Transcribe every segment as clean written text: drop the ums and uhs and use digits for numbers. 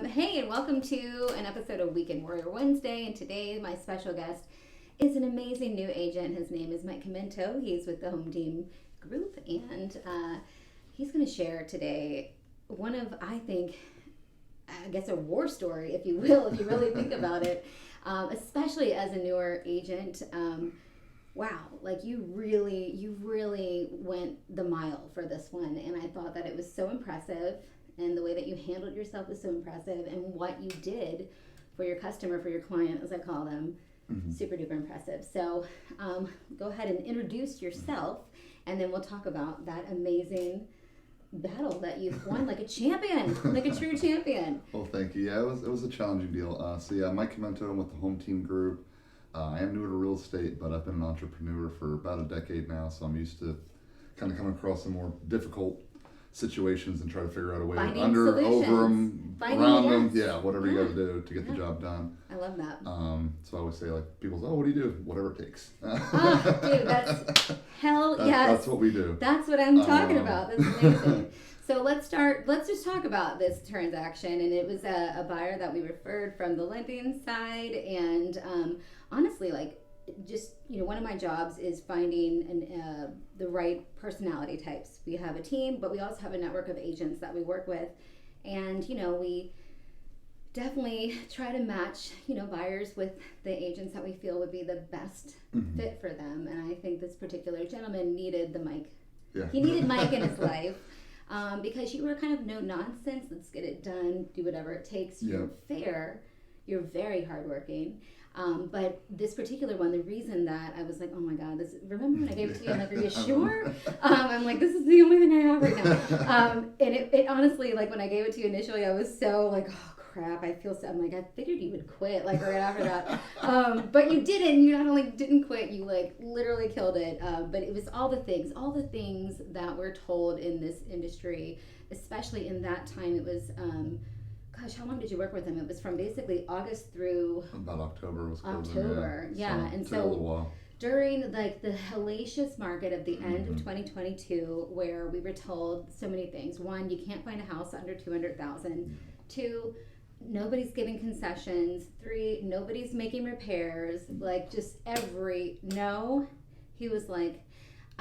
Hey, and welcome to an episode of Weekend Warrior Wednesday. And today, my special guest is an amazing new agent. His name is Mike Chimento. He's with the Home Team Group, and he's going to share today one of, I guess, a war story, if you will, if you really think about it, especially as a newer agent. Wow, like you really went the mile for this one, and I thought that it was so impressive. And the way that you handled yourself was so impressive, and what you did for your customer, for your client, as I call them, super duper impressive. So go ahead and introduce yourself, and then we'll talk about that amazing battle that you've won like a champion, like a true champion. Well, thank you. Yeah, it was a challenging deal. Mike Chimento, I'm with the Home Team Group. I am new to real estate, but I've been an entrepreneur for about a decade now, so I'm used to kind of coming across some more difficult situations and try to figure out a way Finding under, solutions. over them, around them, whatever you got to do to get the job done. I love that. So I always say, like, people say, oh, what do you do? Whatever it takes. Dude, that's yes. That's what we do. That's what I'm talking about. That's amazing. So let's just talk about this transaction. And it was a buyer that we referred from the lending side. And honestly, like, just, one of my jobs is finding the right personality types. We have a team, but we also have a network of agents that we work with. And, we definitely try to match, buyers with the agents that we feel would be the best fit for them. And I think this particular gentleman needed the Mike. Yeah. He needed Mike in his life because you were kind of no nonsense. Let's get it done. Do whatever it takes. You're fair. You're very hardworking. But this particular one, the reason that I was like, oh my God, remember when I gave it to you? I'm like, are you sure? I'm like, this is the only thing I have right now. And it honestly, like when I gave it to you initially, I was so like, oh crap, I feel so, I'm like, I figured you would quit like right after that. But you didn't. You not only didn't quit, you like literally killed it. But it was all the things that we're told in this industry, especially in that time. It was, gosh, how long did you work with him? It was from basically August through about October was closing. October, yeah. And so a little while. During like the hellacious market of the end of 2022, where we were told so many things. one, you can't find a house under $200,000. two, nobody's giving concessions. three, nobody's making repairs. Like just he was like,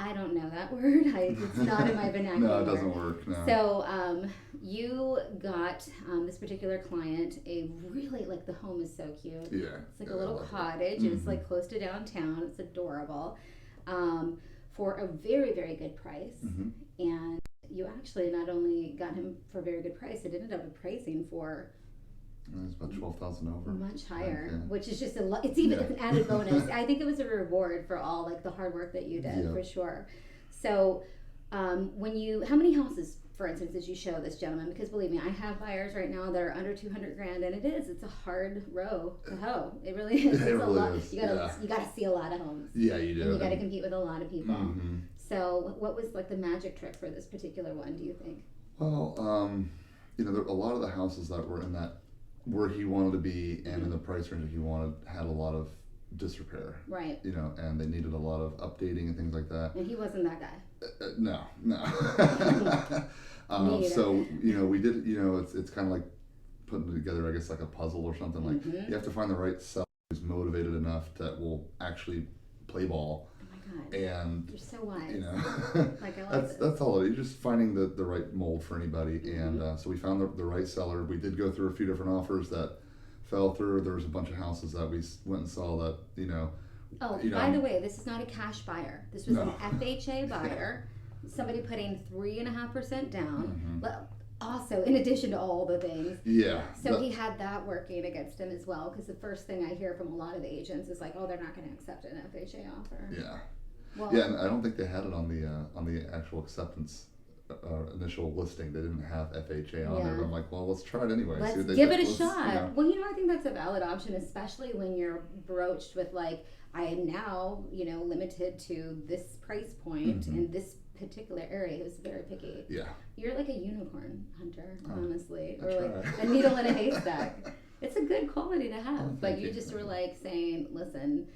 I don't know that word. It's not in my vernacular. No, it doesn't work. No. So you got this particular client a really, like, the home is so cute. Yeah. It's like a little cottage. It's like close to downtown. It's adorable. For a very, very good price. And you actually not only got him for a very good price, it ended up appraising for it's about 12,000 over. Much higher, which is just it's even an added bonus. I think it was a reward for all like the hard work that you did for sure. So, how many houses, for instance, did you show this gentleman? Because believe me, I have buyers right now that are under $200,000, and it's a hard row to hoe. It really is. It really is. You gotta see a lot of homes. Yeah, you do. And you gotta compete with a lot of people. So, what was like the magic trick for this particular one? Do you think? Well, there a lot of the houses that were in that where he wanted to be and in the price range that he wanted had a lot of disrepair. Right. And they needed a lot of updating and things like that. And he wasn't that guy. No. So, we did, it's kind of like putting together, I guess, like a puzzle or something. Like you have to find the right seller who's motivated enough that will actually play ball. And you're so wise. Like I like that's all. You're just finding the right mold for anybody. And so we found the right seller. We did go through a few different offers that fell through. There was a bunch of houses that we went and saw that by the way, this is not a cash buyer. This was an FHA buyer. Somebody putting 3.5% down. Also, in addition to all the things. Yeah. So he had that working against him as well, because the first thing I hear from a lot of the agents is like, oh, they're not going to accept an FHA offer. Yeah. Well, and I don't think they had it on the actual acceptance initial listing. They didn't have FHA on there. But I'm like, well, let's try it anyway. Let's give it a shot. Well, I think that's a valid option, especially when you're broached with like, I am now, limited to this price point in this particular area. He was very picky. Yeah. You're like a unicorn hunter, honestly, or like a needle in a haystack. It's a good quality to have, but you just were like saying, listen,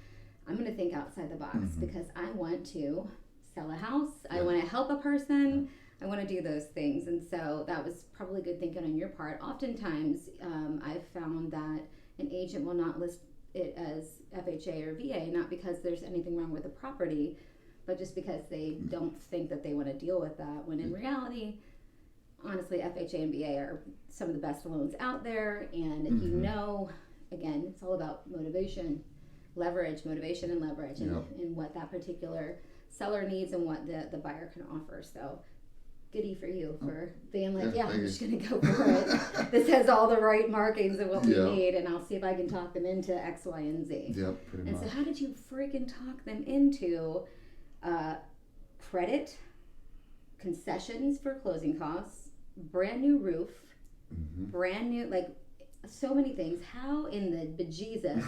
I'm going to think outside the box because I want to sell a house. I want to help a person. I want to do those things. And so that was probably good thinking on your part. Oftentimes, I've found that an agent will not list it as FHA or VA, not because there's anything wrong with the property, but just because they don't think that they want to deal with that. When in reality, honestly, FHA and VA are some of the best loans out there. And if you know, again, it's all about motivation and leverage, and what that particular seller needs and what the buyer can offer. So goody for you for being like, I'm just going to go for it. This has all the right markings of what we need, and I'll see if I can talk them into X, Y, and Z. Yep, pretty much. And so how did you freaking talk them into credit, concessions for closing costs, brand new roof, brand new, like so many things? How in the bejesus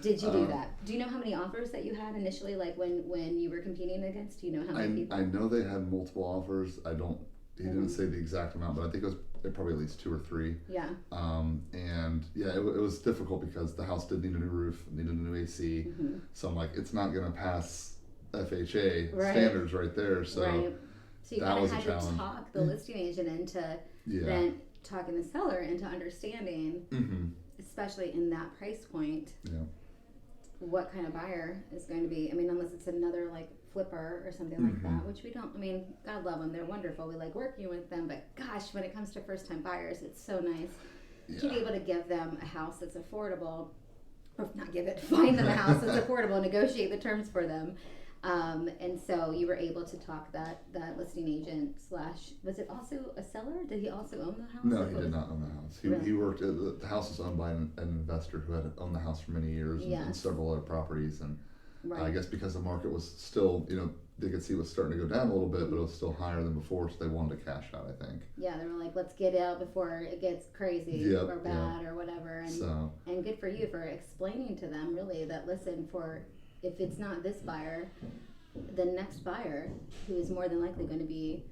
did you do that? Do you know how many offers that you had initially, like when you were competing against? Do you know how many people? I know they had multiple offers. He didn't say the exact amount, but I think it was probably at least 2 or 3. Yeah. It was difficult because the house did need a new roof, needed a new AC. So I'm like, it's not going to pass FHA standards right there. So So you kind of had to talk the listing agent into then talking the seller into understanding, especially in that price point, what kind of buyer is going to be. I mean, unless it's another like flipper or something like that, which we don't. I mean, God love them; they're wonderful. We like working with them, but gosh, when it comes to first-time buyers, it's so nice to be able to give them a house that's affordable, or not find them a house that's affordable, negotiate the terms for them. And so you were able to talk that listing agent / was it also a seller? Did he also own the house? No, he did not own the house. He worked the house was owned by an investor who had owned the house for many years and several other properties, and I guess because the market was still, they could see it was starting to go down a little bit, but it was still higher than before, so they wanted to cash out, I think. Yeah, they were like, let's get out before it gets crazy or bad or whatever. And good for you for explaining to them really that, listen, if it's not this buyer, the next buyer, who is more than likely going to be,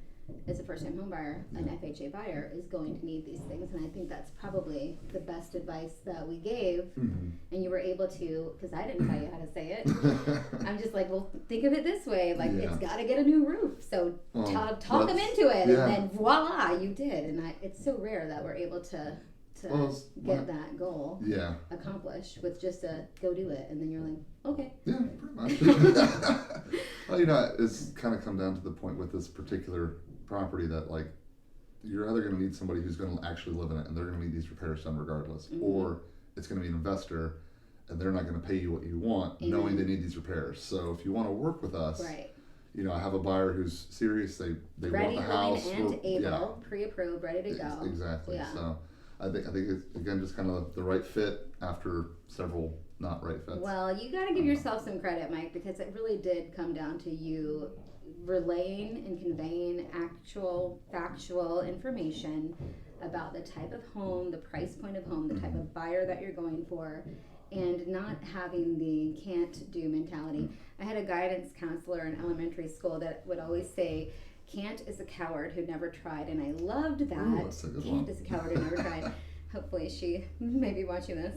as a first-time home buyer, an FHA buyer, is going to need these things. And I think that's probably the best advice that we gave. And you were able to, because I didn't tell you how to say it. I'm just like, well, think of it this way. Like, it's got to get a new roof. So talk them into it. And then voila, you did. And it's so rare that we're able to get that goal accomplished with just a go do it, and then you're like, okay. Yeah, pretty much. Well, it's kind of come down to the point with this particular property that, like, you're either going to need somebody who's going to actually live in it, and they're going to need these repairs done regardless, or it's going to be an investor, and they're not going to pay you what you want, knowing they need these repairs. So if you want to work with us, I have a buyer who's serious. They ready, want the house, and able, pre-approved, ready to go. Exactly. Yeah. So I think it's, again, just kind of the right fit after several not right fits. Well, you got to give yourself some credit, Mike, because it really did come down to you relaying and conveying actual factual information about the type of home, the price point of home, the type of buyer that you're going for, and not having the can't do mentality. I had a guidance counselor in elementary school that would always say, can't is a coward who never tried, and I loved that. Ooh, that's a good Can't one. is a coward who never tried. Hopefully she may be watching this.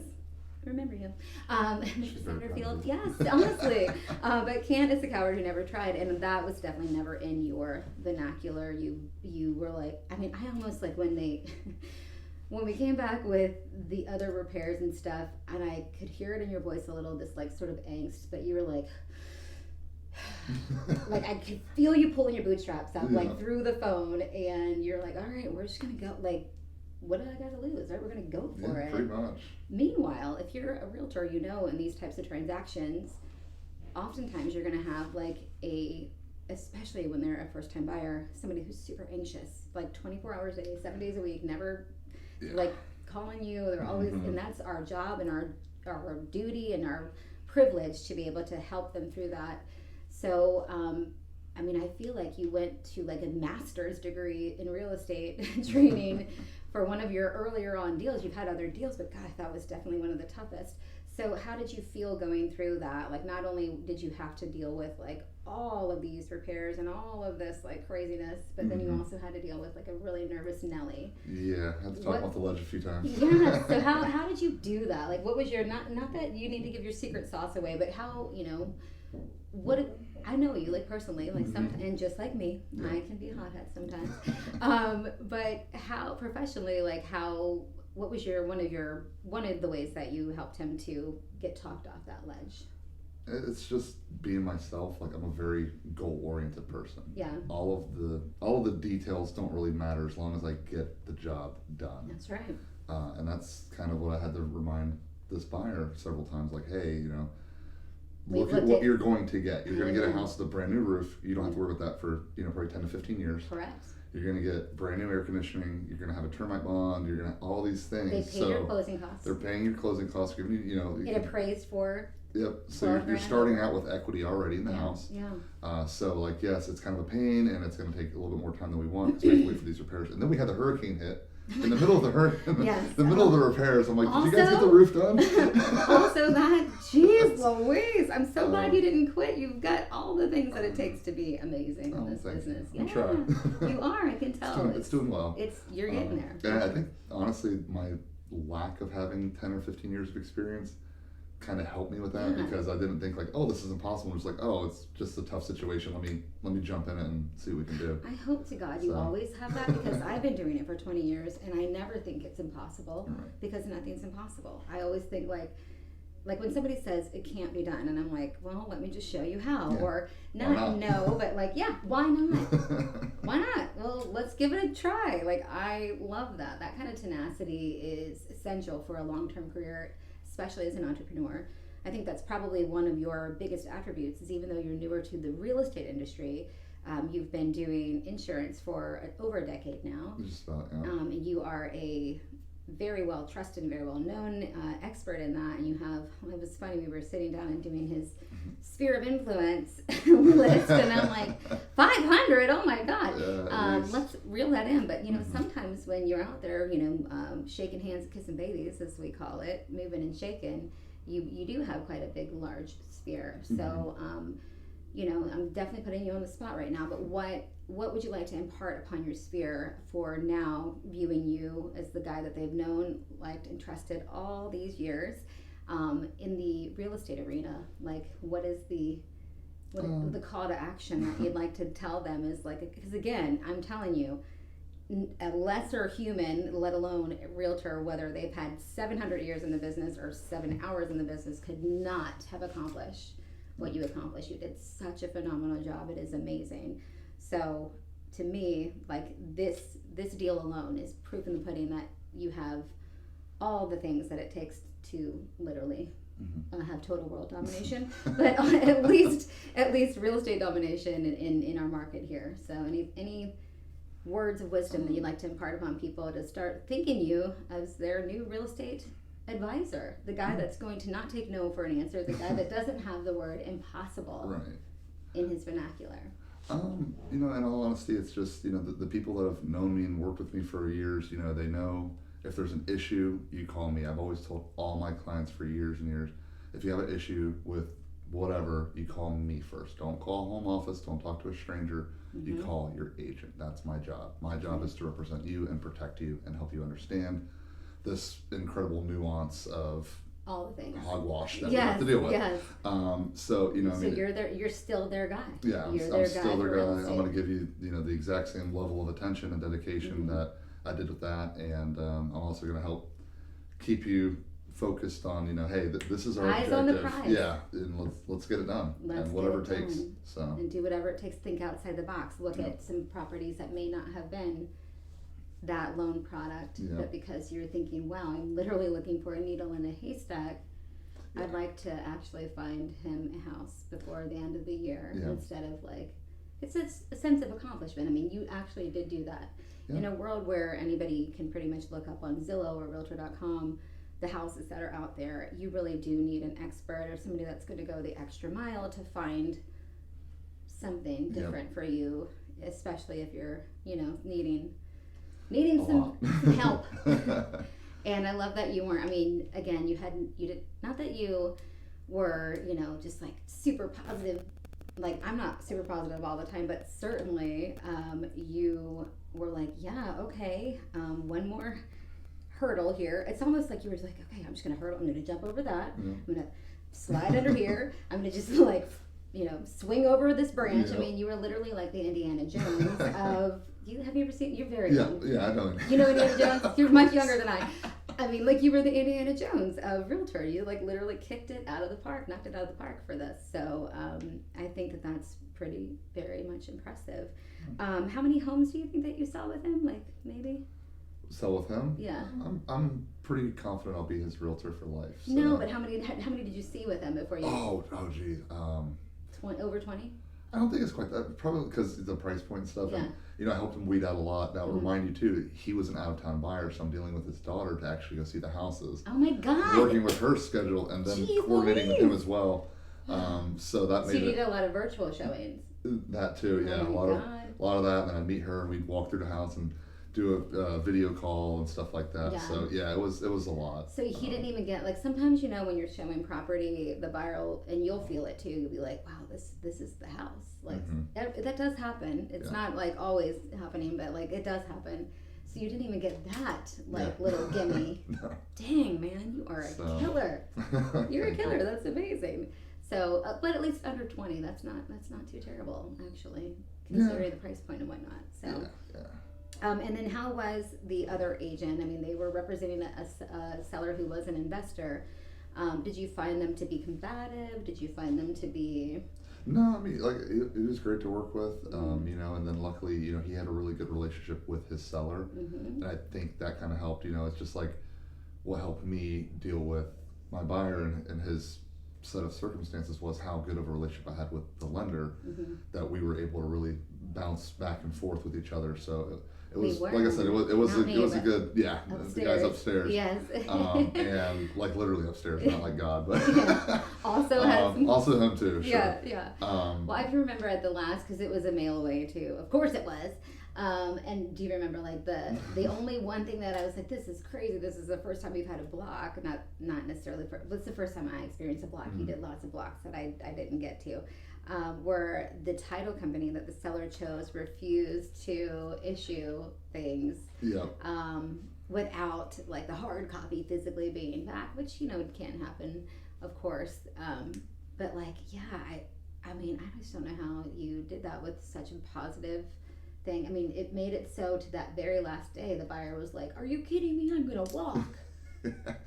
Remember you. Mrs. Satterfield, yes, honestly. But can't is a coward who never tried, and that was definitely never in your vernacular. You were like, I mean, I almost like when we came back with the other repairs and stuff, and I could hear it in your voice a little, this like sort of angst, but you were like, like I could feel you pulling your bootstraps up like through the phone, and you're like, all right, we're just gonna go, like, what do I gotta lose? Right, we're gonna go for it. Pretty much. Meanwhile, if you're a realtor, in these types of transactions, oftentimes you're gonna have like especially when they're a first time buyer, somebody who's super anxious, like 24 hours a day, 7 days a week, never like calling you. They're always, and that's our job and our duty and our privilege to be able to help them through that. So, I mean, I feel like you went to like a master's degree in real estate training for one of your earlier on deals. You've had other deals, but God, that was definitely one of the toughest. So how did you feel going through that? Like, not only did you have to deal with like all of these repairs and all of this like craziness, but then you also had to deal with like a really nervous Nelly. Yeah, I had to talk off the ledge a few times. Yeah. So how did you do that? Like, what was your not that you need to give your secret sauce away, but how, what I know you like personally, like sometimes, and just like me, I can be a hothead sometimes. But how professionally, like what was one of the ways that you helped him to get talked off that ledge? It's just being myself. Like, I'm a very goal-oriented person. Yeah. All of the details don't really matter as long as I get the job done. That's right. And that's kind of what I had to remind this buyer several times. Like, hey, look at what you're going to get. You're going to get a house with a brand new roof. You don't have to worry about that for probably 10 to 15 years. Correct. You're going to get brand new air conditioning. You're going to have a termite bond. You're going to have all these things. They pay your closing costs. They're paying your closing costs. Giving you, get appraised for. Yep. So you're starting out with equity already in the house. Yeah. So like, yes, it's kind of a pain, and it's going to take a little bit more time than we want. So we have to wait for these repairs. And then we had the hurricane hit. In the middle of the middle of the repairs, I'm like, did you guys get the roof done? Also that, jeez Louise, I'm so glad you didn't quit. You've got all the things that it takes to be amazing in this business. I'm trying. You are, I can tell. It's doing well. You're getting there. Yeah, I think, honestly, my lack of having 10 or 15 years of experience kind of helped me with that, because I didn't think like, oh, this is impossible. I'm just like, oh, it's just a tough situation. Let me jump in it and see what we can do. I hope to God you always have that, because I've been doing it for 20 years and I never think it's impossible, because nothing's impossible. I always think like when somebody says it can't be done, and I'm like, well, let me just show you how, or no, but like, yeah, why not? Why not? Well, let's give it a try. Like, I love that. That kind of tenacity is essential for a long-term career, especially as an entrepreneur. I think that's probably one of your biggest attributes, is even though you're newer to the real estate industry, you've been doing insurance for over a decade now. Just about, yeah. You are a very well trusted and very well known expert in that, and you have, it was funny, we were sitting down and doing his sphere of influence list, and I'm like, 500, oh my God. Let's reel that in. But sometimes when you're out there, shaking hands, kissing babies, as we call it, moving and shaking, you do have quite a big, large sphere. So I'm definitely putting you on the spot right now, but what would you like to impart upon your sphere for now, viewing you as the guy that they've known, liked, and trusted all these years in the real estate arena? Like, what is the call to action that you'd like to tell them? Is like, because again, I'm telling you, a lesser human, let alone a realtor, whether they've had 700 years in the business or 7 hours in the business, could not have accomplished what you accomplished. You did such a phenomenal job. It is amazing. So to me, like, this deal alone is proof in the pudding that you have all the things that it takes to literally have total world domination, but at least real estate domination in our market here. So any words of wisdom that you'd like to impart upon people to start thinking you as their new real estate advisor, the guy that's going to not take no for an answer, the guy that doesn't have the word impossible in his vernacular? In all honesty, it's just, the people that have known me and worked with me for years, they know if there's an issue, you call me. I've always told all my clients for years and years, if you have an issue with whatever, you call me first. Don't call home office. Don't talk to a stranger. You call your agent. That's my job. My job is to represent you and protect you and help you understand this incredible nuance of all the things, hogwash that we have to deal with. So you're still their guy. Yeah, I'm still their guy. I'm going to give you the exact same level of attention and dedication that I did with that, and I'm also going to help keep you focused on hey, this is our eyes objective. On the prize. Yeah, and let's get it done, and whatever it takes. So and do whatever it takes. Think outside the box. Look at some properties that may not have been that loan product, but because you're thinking, wow, I'm literally looking for a needle in a haystack, I'd like to actually find him a house before the end of the year, instead of like, it's a sense of accomplishment. I mean, you actually did do that. In a world where anybody can pretty much look up on Zillow or Realtor.com the houses that are out there, you really do need an expert or somebody that's going to go the extra mile to find something different for you, especially if you're needing some help. And I love that you weren't, I mean, again, you did, not that you were, just like super positive. Like, I'm not super positive all the time, but certainly you were like, yeah, okay, one more hurdle here. It's almost like you were just like, okay, I'm just going to hurdle. I'm going to jump over that. Yeah. I'm going to slide under here. I'm going to just like, swing over this branch. Yeah. I mean, you were literally like the Indiana Jones of, have you ever seen, you're very young. Yeah, I know. You know Indiana Jones? You're much younger than I mean, like, you were the Indiana Jones of Realtor. You like literally kicked it out of the park, knocked it out of the park for this. So I think that that's very much impressive. How many homes do you think that you sell with him? Like, maybe? Sell with him? Yeah. I'm pretty confident I'll be his realtor for life. So. No, but how many did you see with him before you? Oh, gee. Over 20? I don't think it's quite that. Probably because the price point and stuff. Yeah. And, I helped him weed out a lot. Now, remind you too, he was an out-of-town buyer, so I'm dealing with his daughter to actually go see the houses. Oh my God! Working with her schedule and then coordinating with him as well. So that made you did a lot of virtual showings. That too, yeah. Oh A lot of that, and then I'd meet her and we'd walk through the house and do a video call and stuff like that. Yeah. So yeah, it was a lot. So he didn't even get, like, sometimes when you're showing property, the buyer will, and you'll feel it too, you'll be like, wow, this is the house. Like, that does happen. It's not like always happening, but like it does happen. So you didn't even get that little gimme. No. Dang, man, you are a killer. You're a killer. That's amazing. So, but at least under 20, that's not too terrible, actually, considering the price point and whatnot. So. Yeah. And then how was the other agent? I mean, they were representing a seller who was an investor. Did you find them to be combative? Did you find them to be... No, I mean, like, it was great to work with, and then luckily, he had a really good relationship with his seller. And I think that kind of helped, it's just like what helped me deal with my buyer and his set of circumstances was how good of a relationship I had with the lender that we were able to really bounce back and forth with each other. So it was, like I said, it was a good, upstairs. The guys upstairs. Yes. And like literally upstairs, not like God, but also him too. Sure. Yeah. Well, I can remember at the last, because it was a mail away too. Of course it was. And do you remember like the only one thing that I was like, this is crazy. This is the first time we've had a block. Not necessarily, but it's the first time I experienced a block. He did lots of blocks that I didn't get to. Where the title company that the seller chose refused to issue things without like the hard copy physically being back, which can happen, of course. But like, I mean, I just don't know how you did that with such a positive thing. I mean, it made it so to that very last day, the buyer was like, "Are you kidding me? I'm gonna walk."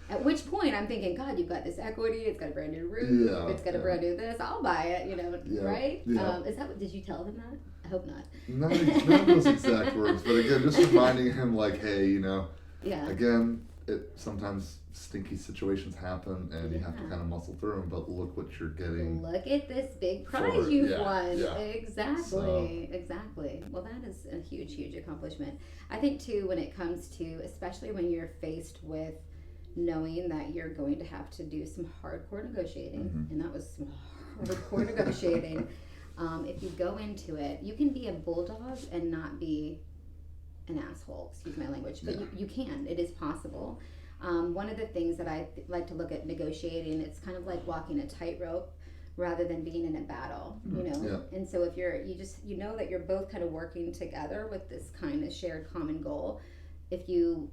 At which point I'm thinking, God, you've got this equity, it's got a brand new roof, it's got a brand new this, I'll buy it, right? Yeah. Is that what, did you tell him that? I hope not. Not those exact words, but again, just reminding him like, hey, again, sometimes stinky situations happen and you have to kind of muscle through them, but look what you're getting. Look at this big prize you've won. Yeah. Exactly. Well, that is a huge accomplishment. I think too, when it comes to, especially when you're faced with knowing that you're going to have to do some hardcore negotiating, and that was some hardcore negotiating. If you go into it, you can be a bulldog and not be an asshole, excuse my language, but you can. It is possible. One of the things that I like to look at negotiating, it's kind of like walking a tightrope rather than being in a battle, And so if you know that you're both kind of working together with this kind of shared common goal, if you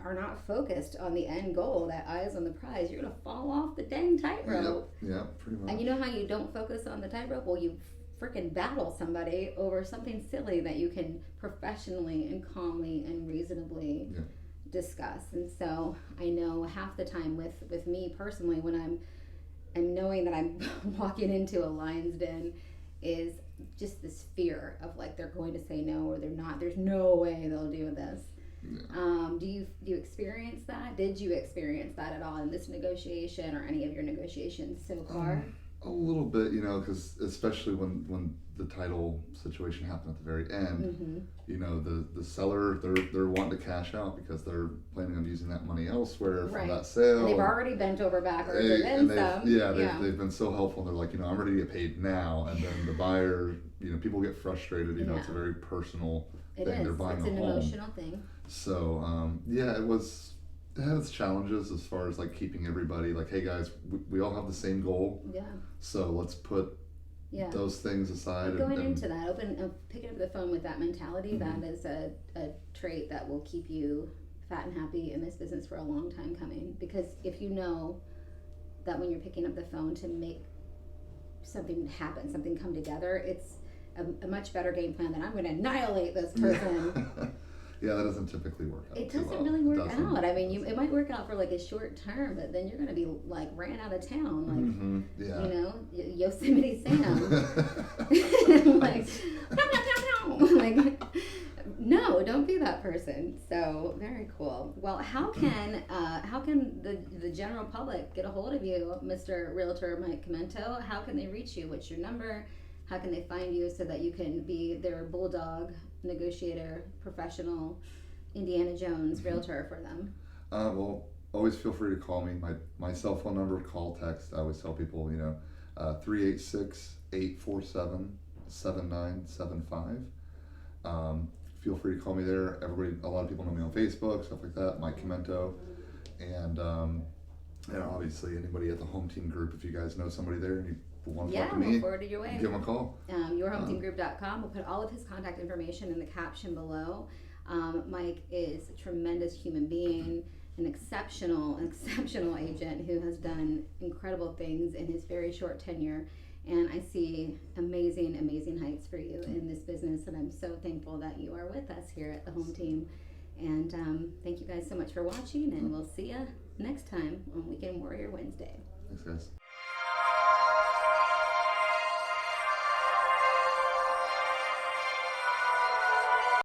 are not focused on the end goal, that eyes on the prize, you're going to fall off the dang tightrope. Yeah, pretty much. And you know how you don't focus on the tightrope? Well, you freaking battle somebody over something silly that you can professionally and calmly and reasonably discuss. And so I know half the time with me personally, when I'm knowing that I'm walking into a lion's den, is just this fear of like they're going to say no or they're not. There's no way they'll do this. Do you experience that? Did you experience that at all in this negotiation or any of your negotiations so far? A little bit, because especially when the title situation happened at the very end, the seller, they're wanting to cash out because they're planning on using that money elsewhere from that sale. And they've already bent over backwards and then some. They've been so helpful. They're like, I'm ready to get paid now. And then the buyer, people get frustrated. It's a very personal thing. They're buying it's a an home. emotional thing. So, it was it has challenges as far as like keeping everybody like, hey guys, we all have the same goal. Yeah. So let's put those things aside. Going into that, picking up the phone with that mentality, Mm-hmm. that is a trait that will keep you fat and happy in this business for a long time coming. Because if you know that when you're picking up the phone to make something happen, something come together, it's a much better game plan than I'm going to annihilate this person. Yeah, that doesn't typically work out. It doesn't well. really work out. I mean, it might work out for like a short term, but then you're going to be like ran out of town, like you know, Yosemite Sam. Like, like, no, don't be that person. So very cool. Well, how can the general public get a hold of you, Mr. Realtor Mike Chimento? How can they reach you? What's your number? How can they find you so that you can be their bulldog negotiator, professional, Indiana Jones realtor for them? Well, always feel free to call me. My cell phone number, call, text. I always tell people, 386-847-7975. Feel free to call me there. A lot of people know me on Facebook, stuff like that. Mike Chimento, and obviously anybody at the home team group. If you guys know somebody there and you want to talk to me, we'll forward it your way. Give them a call. Yourhometeamgroup.com. We'll put all of his contact information in the caption below. Mike is a tremendous human being, an exceptional agent who has done incredible things in his very short tenure. And I see amazing heights for you in this business, and I'm so thankful that you are with us here at the Home Team. And thank you guys so much for watching, and we'll see you next time on Weekend Warrior Wednesday. Thanks, guys.